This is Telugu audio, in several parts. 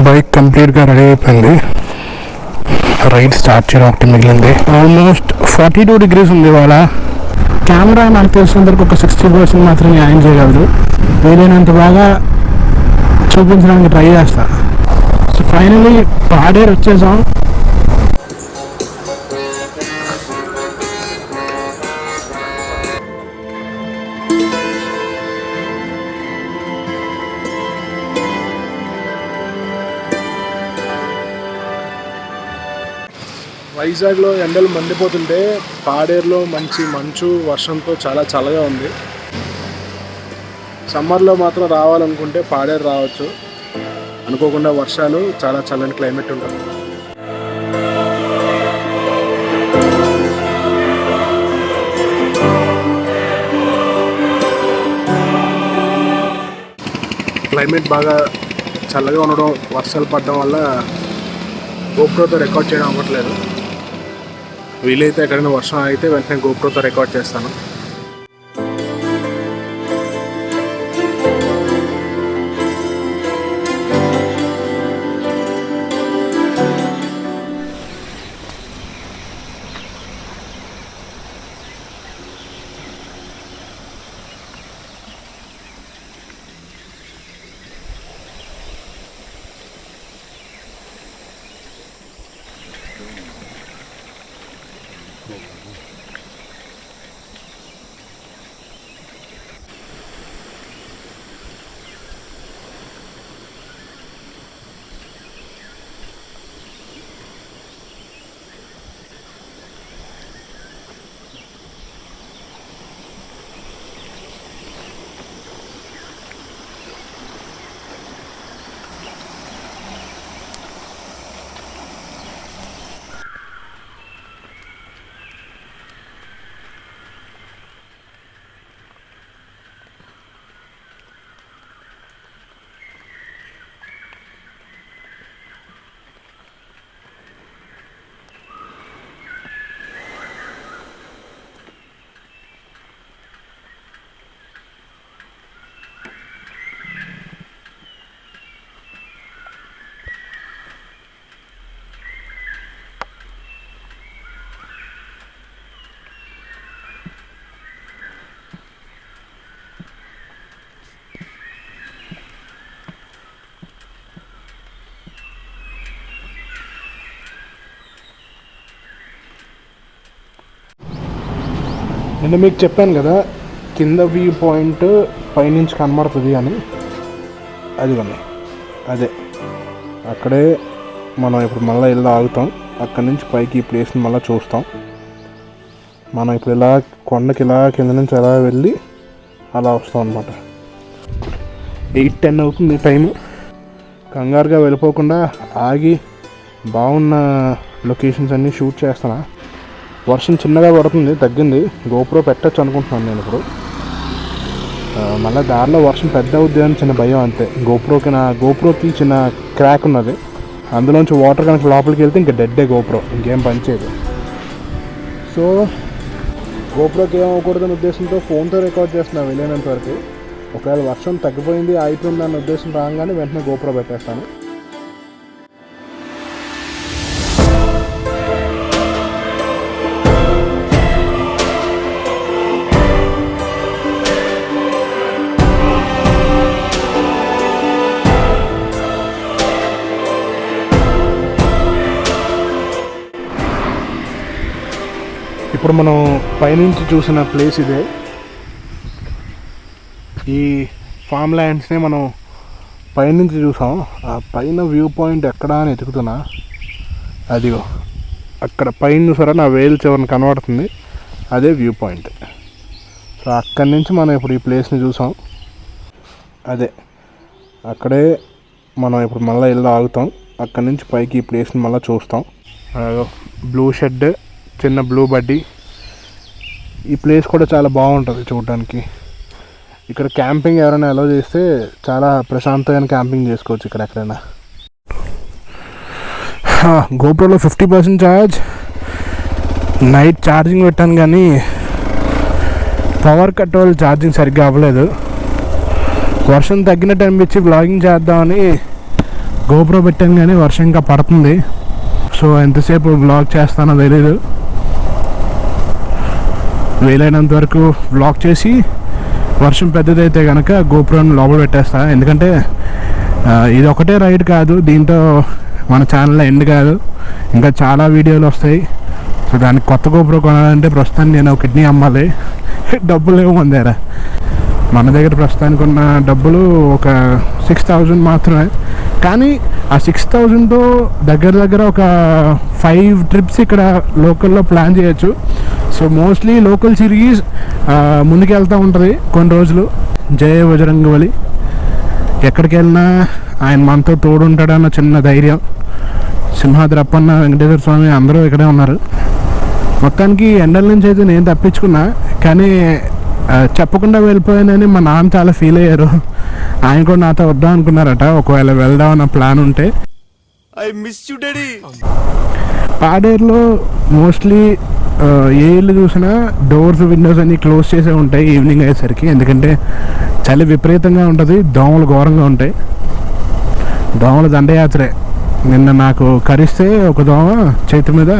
బైక్ కంప్లీట్గా రెడీ అయిపోయింది. రైడ్ స్టార్ట్ చేయడం ఒకటి మిగిలింది. ఆల్మోస్ట్ 42 degrees ఉంది ఇవాళ. కెమెరా నాకు తెలిసినంతవరకు ఒక 60% మాత్రమే న్యాయం చేయగలదు. వీలైనంత బాగా చూపించడానికి ట్రై చేస్తా. సో ఫైనలీ పాడేరు వచ్చేసాం. వైజాగ్లో ఎండలు మండిపోతుంటే పాడేరులో మంచి మంచు వర్షంతో చాలా చల్లగా ఉంది. సమ్మర్లో మాత్రం రావాలనుకుంటే పాడేరు రావచ్చు. అనుకోకుండా వర్షాలు, చాలా చల్లని క్లైమేట్ ఉంటుంది. క్లైమేట్ బాగా చల్లగా ఉండడం, వర్షాలు పడడం వల్ల గోప్రోతో రికార్డ్ చేయడం అవ్వట్లేదు. వీలైతే ఎక్కడైనా వర్షం అయితే వెంటనే గోప్రోతో రికార్డ్ చేస్తాను. నేను మీకు చెప్పాను కదా కింద వ్యూ పాయింట్ పైనుంచి కనబడుతుంది అని. అదిగోండి అదే, అక్కడే మనం ఇప్పుడు మళ్ళీ వెళ్ళి ఆగుతాం. అక్కడి నుంచి పైకి ఈ ప్లేస్ని మళ్ళీ చూస్తాం. మనం ఇప్పుడు ఇలా కొండకి ఇలా కింద నుంచి ఎలా వెళ్ళి అలా వస్తాం అనమాట. 8:10 అవుతుంది టైము. కంగారుగా వెళ్ళిపోకుండా ఆగి బాగున్న లొకేషన్స్ అన్నీ షూట్ చేస్తాను. వర్షం చిన్నగా పడుతుంది, తగ్గింది. గోప్రో పెట్టచ్చు అనుకుంటున్నాను నేను ఇప్పుడు. మళ్ళీ దారిలో వర్షం పెద్ద అవుద్ది అని చిన్న భయం అంతే. గోప్రోకి చిన్న క్రాక్ ఉన్నది, అందులోంచి వాటర్ కనుక లోపలికి వెళ్తే ఇంకా డెడ్డే గోప్రో, ఇంకేం పనిచేయదు. సో గోప్రోకి ఏమవకూడదని ఉద్దేశంతో ఫోన్తో రికార్డ్ చేస్తున్నా వెళ్ళినంత వరకు. ఒకవేళ వర్షం తగ్గిపోయింది అయిపోయింది అన్న ఉద్దేశం రాగానే వెంటనే గోప్రో పెట్టేస్తాను. ఇప్పుడు మనం పైనుంచి చూసిన ప్లేస్ ఇదే. ఈ ఫామ్ ల్యాండ్స్ని మనం పైనుంచి చూసాం. ఆ పైన వ్యూ పాయింట్ ఎక్కడా అని ఎతుకుతున్నా. అదిగో అక్కడ పైన చూసారా, నా వేలు చివరిని కనబడుతుంది, అదే వ్యూ పాయింట్. సో అక్కడి నుంచి మనం ఇప్పుడు ఈ ప్లేస్ని చూసాం. అదే అక్కడే మనం ఇప్పుడు మళ్ళీ వెళ్ళి ఆగుతాం. అక్కడి నుంచి పైకి ఈ ప్లేస్ని మళ్ళీ చూస్తాం. బ్లూ షెడ్, చిన్న బ్లూ బడ్డీ. ఈ ప్లేస్ కూడా చాలా బాగుంటుంది చూడడానికి. ఇక్కడ క్యాంపింగ్ ఎవరైనా అలౌ చేస్తే చాలా ప్రశాంతమైన క్యాంపింగ్ చేసుకోవచ్చు ఇక్కడ ఎక్కడైనా. గోప్రోలో 50% ఛార్జ్. నైట్ ఛార్జింగ్ పెట్టాను కానీ పవర్ కట్ వల్ల ఛార్జింగ్ సరిగ్గా అవ్వలేదు. వర్షం తగ్గినట్టు అనిపించి బ్లాగింగ్ చేద్దామని గోప్రో పెట్టాను కానీ వర్షం ఇంకా పడుతుంది. సో ఎంతసేపు వ్లాగ్ చేస్తానో తెలీదు. వీలైనంత వరకు వ్లాగ్ చేసి వర్షం పెద్దదైతే కనుక గోప్రోని లోపల పెట్టేస్తా. ఎందుకంటే ఇది ఒకటే రైడ్ కాదు, దీంతో మన ఛానల్లో ఎండ్ కాదు, ఇంకా చాలా వీడియోలు వస్తాయి. సో దానికి కొత్త గోప్రో కొనాలంటే ప్రస్తుతానికి నేను కిడ్నీ అమ్మాలి. డబ్బులు ఏమో పొందారా. మన దగ్గర ప్రస్తుతానికి ఉన్న డబ్బులు ఒక 6,000 మాత్రమే. కానీ ఆ 6,000తో దగ్గర ఒక 5 ట్రిప్స్ ఇక్కడ లోకల్లో ప్లాన్ చేయొచ్చు. సో మోస్ట్లీ లోకల్ సిరీస్ ముందుకు వెళ్తూ ఉంటుంది కొన్ని రోజులు. జయ బజరంగబలి, ఎక్కడికి వెళ్ళినా ఆయన మనతో తోడుంటాడన్న చిన్న ధైర్యం. సింహాద్రి అప్పన్న, వెంకటేశ్వర స్వామి అందరూ ఇక్కడే ఉన్నారు. మొత్తానికి ఎండల నుంచి అయితే నేను తప్పించుకున్నా, కానీ చెప్పకుండా వెళ్ళిపోయానని మా నాన్న చాలా ఫీల్ అయ్యారు. ఆయన కూడా నాతో వద్దాం అనుకున్నారట, ఒకవేళ వెళ్దాం అన్న ప్లాన్ ఉంటే. పాడేరులో మోస్ట్లీ ఏ ఇల్లు చూసినా డోర్స్ విండోస్ అన్నీ క్లోజ్ చేసే ఉంటాయి ఈవినింగ్ అయ్యేసరికి. ఎందుకంటే చలి విపరీతంగా ఉంటుంది, దోమలు ఘోరంగా ఉంటాయి. దోమలు దండయాత్రే. నిన్న నాకు కరిస్తే ఒక దోమ చేతి మీద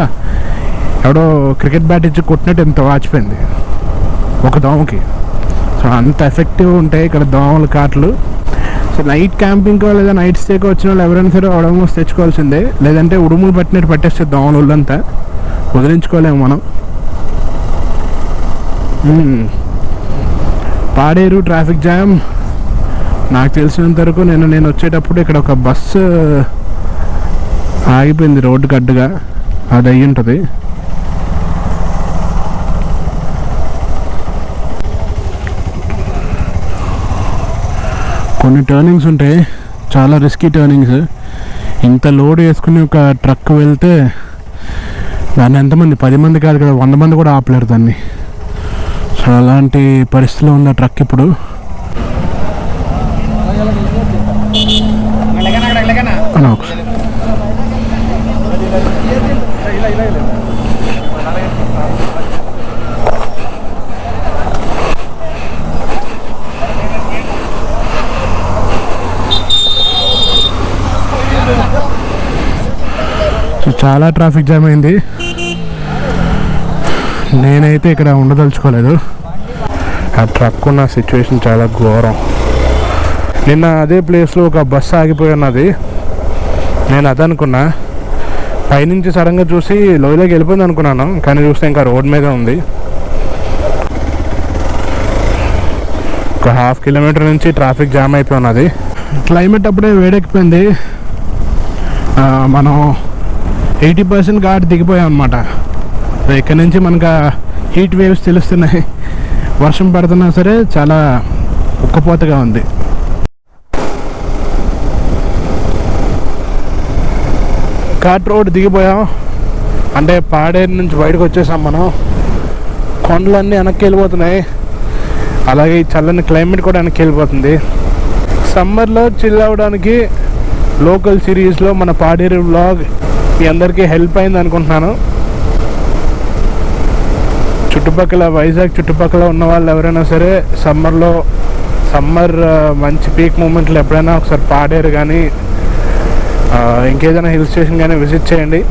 ఎవడో క్రికెట్ బ్యాట్ ఇచ్చి కొట్టినట్టు ఎంత వాచిపోయింది ఒక దోమకి. సో అంత ఎఫెక్టివ్ ఉంటాయి ఇక్కడ దోమల కాట్లు. సో నైట్ క్యాంపింగ్కో లేదా నైట్ స్టేకో వచ్చిన వాళ్ళు ఎవరైనా సరే ఉడమూసి తెచ్చుకోవాల్సిందే, లేదంటే ఉడుములు పట్టినట్టు పట్టేస్తే దోమలు ఒళ్ళంతా వదిలించుకోలేము మనం. Paderu traffic jam. నాకు తెలిసినంత వరకు నేను వచ్చేటప్పుడు ఇక్కడ ఒక బస్సు ఆగిపోయింది రోడ్డుకి అడ్డుగా, అది అయ్యి ఉంటుంది. కొన్ని టర్నింగ్స్ ఉంటాయి, చాలా రిస్కీ టర్నింగ్స్. ఇంత లోడ్ వేసుకుని ఒక ట్రక్ వెళ్తే దాన్ని ఎంతమంది, 10 మంది కాదు కదా, 100 మంది కూడా ఆపలేరు దాన్ని. సో అలాంటి పరిస్థితిలో ఉన్న ట్రక్ ఇప్పుడు. సో చాలా ట్రాఫిక్ జామ్ అయింది. నేనైతే ఇక్కడ ఉండదలుచుకోలేదు. ఆ ట్రక్ ఉన్న సిచ్యువేషన్ చాలా ఘోరం. నిన్న అదే ప్లేస్లో ఒక బస్సు ఆగిపోయి ఉన్నది. నేను అదనుకున్నా, పైనుంచి సడన్గా చూసి లోయలోకి వెళ్ళిపోయింది అనుకున్నాను, కానీ చూస్తే ఇంకా రోడ్ మీదే ఉంది. ఒక 1/2 కిలోమీటర్ నుంచి ట్రాఫిక్ జామ్ అయిపోయి ఉన్నది. క్లైమేట్ అప్పుడే వేడెక్కిపోయింది. మనం 80% ఘాట్ దిగిపోయాం అన్నమాట. ఇక్కడ నుంచి మనకు హీట్ వేవ్స్ తెలుస్తున్నాయి. వర్షం పడుతున్నా సరే చాలా ఉక్కపోతగా ఉంది. ఘాట్ రోడ్ దిగిపోయాం అంటే పాడేరు నుంచి బయటకు వచ్చేసాం మనం. కొండలన్నీ వెనక్కి వెళ్ళిపోతున్నాయి, అలాగే ఈ చల్లని క్లైమేట్ కూడా వెనక్కి వెళ్ళిపోతుంది. సమ్మర్లో చిల్ అవ్వడానికి లోకల్ సిరీస్లో మన పాడేరు వ్లాగ్ మీ అందరికీ హెల్ప్ అయింది అనుకుంటున్నాను. చుట్టుపక్కల వైజాగ్ చుట్టుపక్కల ఉన్న వాళ్ళు ఎవరైనా సరే సమ్మర్ మంచి పీక్ మూమెంట్లో ఎప్పుడైనా ఒకసారి పాడేరు కానీ ఇంకేదైనా హిల్ స్టేషన్ కానీ విజిట్ చేయండి.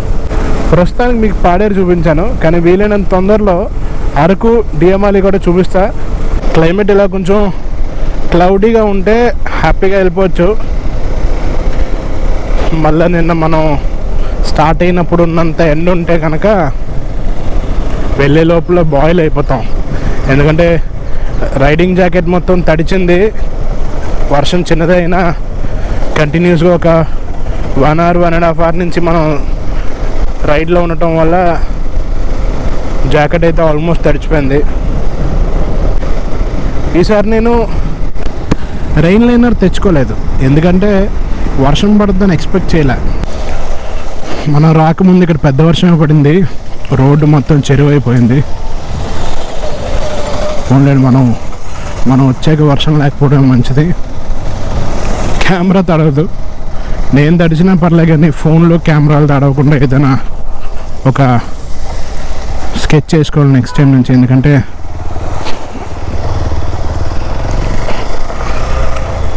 ప్రస్తుతానికి మీకు పాడేరు చూపించాను, కానీ వీలైనంత తొందరలో అరకు, డిఎమాలి కూడా చూపిస్తా. క్లైమేట్ ఇలా కొంచెం క్లౌడీగా ఉంటే హ్యాపీగా వెళ్ళిపోవచ్చు. మళ్ళీ నిన్న మనం స్టార్ట్ అయినప్పుడు ఉన్నంత ఎండ ఉంటే కనుక వెళ్ళే లోపల బాయిల్ అయిపోతాం. ఎందుకంటే రైడింగ్ జాకెట్ మొత్తం తడిచింది. వర్షం చిన్నదైనా కంటిన్యూస్గా ఒక 1 hour 1.5 hour నుంచి మనం రైడ్లో ఉండటం వల్ల జాకెట్ అయితే ఆల్మోస్ట్ తడిచిపోయింది. ఈసారి నేను రెయిన్ లైనర్ తెచ్చుకోలేదు, ఎందుకంటే వర్షం పడుతుందని ఎక్స్పెక్ట్ చేయలే. మనం రాకముందు ఇక్కడ పెద్ద వర్షమే పడింది, రోడ్డు మొత్తం చెరువు అయిపోయింది. ఉండలేదు, మనం వచ్చాక వర్షం లేకపోవడం మంచిది. కెమెరా తడవదు, నేను తడిచినా పర్లేదు, కానీ ఫోన్లో కెమెరాలు తడవకుండా ఏదైనా ఒక స్కెచ్ చేసుకోవాలి నెక్స్ట్ టైం నుంచి. ఎందుకంటే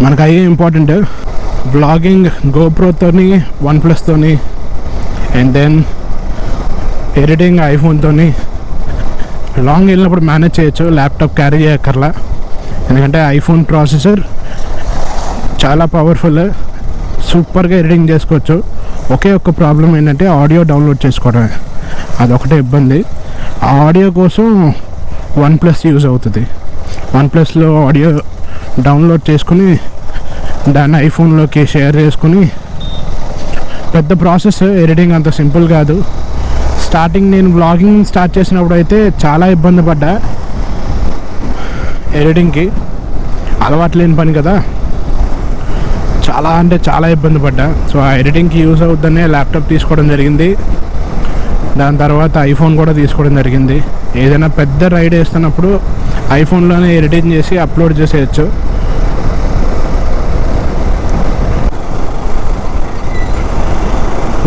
మనకు అయ్యే ఇంపార్టెంట్. వ్లాగింగ్ గోప్రోతోని, వన్ప్లస్తోని, అండ్ దెన్ ఎడిటింగ్ ఐఫోన్తోని లాంగ్ వెళ్ళినప్పుడు మేనేజ్ చేయొచ్చు. ల్యాప్టాప్ క్యారీ చేయక్కర్లా, ఎందుకంటే ఐఫోన్ ప్రాసెసర్ చాలా పవర్ఫుల్, సూపర్గా ఎడిటింగ్ చేసుకోవచ్చు. ఒకే ఒక్క ప్రాబ్లం ఏంటంటే ఆడియో డౌన్లోడ్ చేసుకోవడమే, అదొకటే ఇబ్బంది. ఆ ఆడియో కోసం వన్ప్లస్ యూజ్ అవుతుంది. వన్ప్లస్లో ఆడియో డౌన్లోడ్ చేసుకుని దాన్ని ఐఫోన్లోకి షేర్ చేసుకుని, పెద్ద ప్రాసెస్, ఎడిటింగ్ అంత సింపుల్ కాదు. స్టార్టింగ్ నేను బ్లాగింగ్ స్టార్ట్ చేసినప్పుడు అయితే చాలా ఇబ్బంది పడ్డా ఎడిటింగ్కి. అలవాటు లేని పని కదా, చాలా అంటే చాలా ఇబ్బంది పడ్డా. సో ఆ ఎడిటింగ్కి యూజ్ అవుతుందనే ల్యాప్టాప్ తీసుకోవడం జరిగింది. దాని తర్వాత ఐఫోన్ కూడా తీసుకోవడం జరిగింది. ఏదైనా పెద్ద రైడ్ వేస్తున్నప్పుడు ఐఫోన్లోనే ఎడిటింగ్ చేసి అప్లోడ్ చేసేయచ్చు.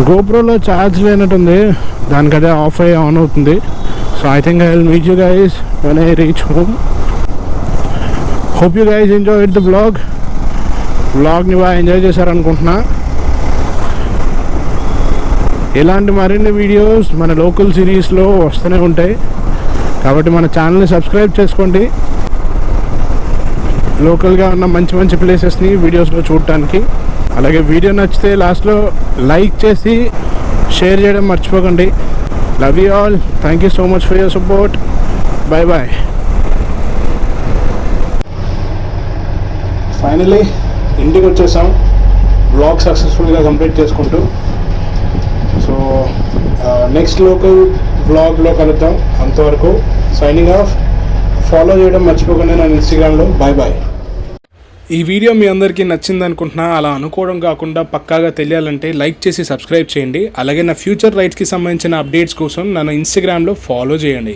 గోప్రోలో ఛార్జ్ లేనట్టుంది, దానికదే ఆఫ్ అయ్యి ఆన్ అవుతుంది. So I think I will meet you guys when I reach home. Hope you guys enjoyed the వ్లాగ్ని బాగా ఎంజాయ్ చేశారనుకుంటున్నా. ఇలాంటి మరిన్ని వీడియోస్ మన లోకల్ సిరీస్లో వస్తూనే ఉంటాయి, కాబట్టి మన ఛానల్ని సబ్స్క్రైబ్ చేసుకోండి. లోకల్గా ఉన్న మంచి మంచి ప్లేసెస్ని వీడియోస్లో చూడటానికి. అలాగే వీడియో నచ్చితే లాస్ట్లో లైక్ చేసి షేర్ చేయడం మర్చిపోకండి. Love you all, thank you so much for your support. Bye bye. Finally ఇంటికి వచ్చేసాం, బ్లాగ్ సక్సెస్ఫుల్గా కంప్లీట్ చేసుకుంటూ. సో నెక్స్ట్ లోకల్ బ్లాగ్లో కలుద్దాం. అంతవరకు సైనింగ్ ఆఫ్. ఫాలో చేయడం మర్చిపోకండి నా ఇన్స్టాగ్రామ్లో. Bye bye. ఈ వీడియో మీ అందరికీ నచ్చింది అనుకుంటున్నా. అలా అనుకోవడం కాకుండా పక్కాగా తెలియాలంటే లైక్ చేసి సబ్స్క్రైబ్ చేయండి. అలాగే నా ఫ్యూచర్ రైడ్స్కి సంబంధించిన అప్డేట్స్ కోసం నన్ను ఇన్స్టాగ్రామ్లో ఫాలో చేయండి.